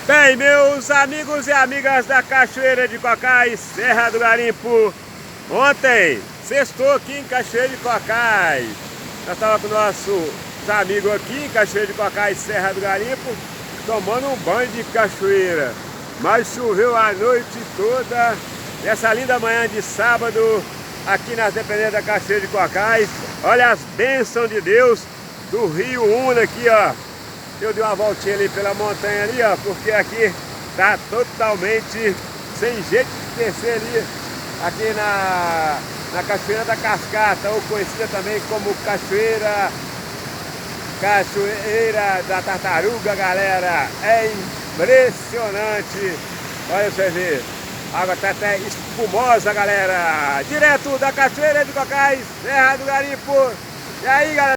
Bem, meus amigos e amigas da Cachoeira de Cocais, Serra do Garimpo, ontem, sextou aqui em Cachoeira de Cocais. Nós estávamos com nossos amigos aqui em Cachoeira de Cocais, Serra do Garimpo, tomando um banho de cachoeira. Mas choveu a noite toda, nessa linda manhã de sábado, aqui nas dependências da Cachoeira de Cocais. Olha as bênçãos de Deus do Rio Una aqui, ó. Eu dei uma voltinha ali pela montanha ali, ó, porque aqui tá totalmente sem jeito de descer ali, aqui na Cachoeira da Cascata, ou conhecida também como Cachoeira da Tartaruga, galera. É impressionante. Olha você ver, a água tá até espumosa, galera. Direto da Cachoeira de Cocais, Serra do Garimpo. E aí, galera?